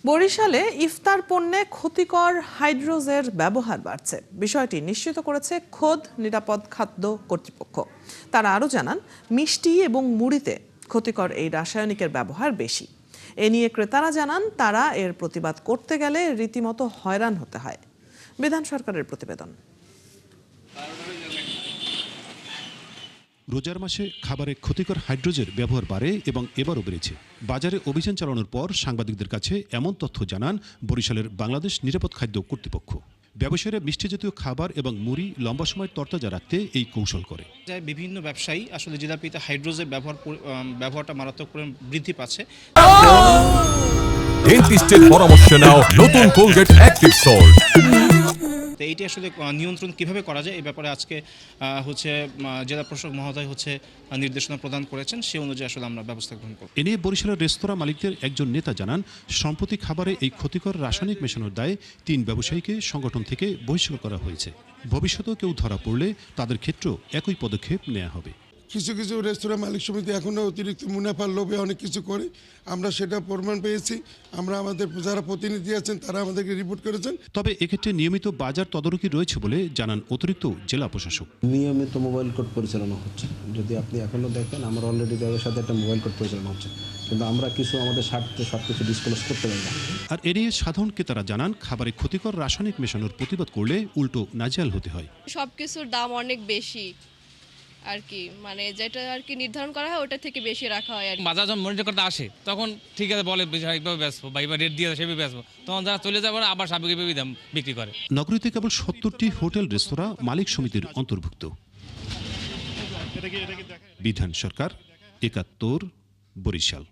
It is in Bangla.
বরিশালে ইফতার পণ্যে ক্ষতিকর হাইড্রোজের ব্যবহার বাড়ছে। বিষয়টি নিশ্চিত করেছে খোদ নিরাপদ খাদ্য কর্তৃপক্ষ। তারা আরও জানান, মিষ্টি এবং মুড়িতে ক্ষতিকর এই রাসায়নিকের ব্যবহার বেশি। এ নিয়ে ক্রেতারা জানান, তারা এর প্রতিবাদ করতে গেলে রীতিমতো হয়রান হতে হয়। বিধান সরকারের প্রতিবেদন। রোজার মাসে খাবারে ক্ষতিকর হাইড্রোজের ব্যবহার বাড়ে এবং এবারও বেড়েছে। বাজারে অভিযান চালানোর পর সাংবাদিকদের কাছে এমন তথ্য জানান বরিশালের বাংলাদেশ নিরাপদ খাদ্য কর্তৃপক্ষ। ব্যবসায়ীরা মিষ্টি জাতীয় খাবার এবং মুড়ি লম্বা সময় তরতাজা রাখতে এই কৌশল করে। বিভিন্ন ব্যবসায়ী আসলে জিলাপিতে হাইড্রোজের ব্যবহারটা মারাত্মক বৃদ্ধি পাচ্ছে। ডেন্টিস্টের পরামর্শ নাও নতুন কোলগেট অ্যাক্টিভ সল্ট। এইটি আসলে নিয়ন্ত্রণ কিভাবে করা যায় এই ব্যাপারে আজকে জেলা প্রশাসক মহোদয় নির্দেশনা প্রদান করেছেন। সে অনুযায়ী আসলে আমরা ব্যবস্থা গ্রহণ করব। এ নিয়ে বরিশালের রেস্তোরাঁ মালিকদের একজন নেতা জানান, সম্প্রতি খাবারে এই ক্ষতিকর রাসায়নিক মেশানোর দায়ে 3 ব্যবসায়ীকে সংগঠন থেকে বহিষ্কার করা হয়েছে। ভবিষ্যতেও কেউ ধরা পড়লে তাদের ক্ষেত্রেও একই পদক্ষেপ নেওয়া হবে। কিছু কিছু রেস্তোরাঁ মালিক সমিতি এখনও অতিরিক্ত মুনাফার লোভে অনেক কিছু করে, আমরা সেটা প্রমাণ পেয়েছি। আমরা আমাদের যারা প্রতিনিধি আছেন তারা আমাদেরকে রিপোর্ট করেছেন। তবে এক্ষেত্রে নিয়মিত বাজার তদারকি রয়েছে বলে জানান অতিরিক্ত জেলা প্রশাসক। নিয়মিত মোবাইল কোর্ট পরিচালনা হচ্ছে। যদি আপনি এখনো দেখেন, আমার অলরেডি তাদের সাথে একটা মোবাইল কোর্ট পরিচালনা হচ্ছে, কিন্তু আমরা কিছু আমাদের স্বার্থে সবকিছু ডিসক্লোজ করতে পারি না। আর এ নিয়ে সাধারণ ক্রেতারা জানান, খাবারে ক্ষতিকর রাসায়নিক মেশানোর প্রতিবাদ করলে উল্টো নাজেহাল হতে হয়। সবকিছুর দাম অনেক বেশি আর কি, মানে যেটা আর কি নির্ধারণ করা হয় ওটা থেকে বেশি রাখা হয়। আর বাজার যখন মনিটর করতে আসে তখন ঠিক আছে বলে এইভাবে বেচবো বা এইবার রেট দিয়ে সেভাবে বেচবো, তখন যারা চলে যাবে আবার স্বাভাবিকভাবেই দাম বিক্রি করে। নগরীতে কেবল 70টি হোটেল রেস্তোরাঁ মালিক সমিতির অন্তর্ভুক্ত। বিধান সরকার, ৭১, বরিশাল।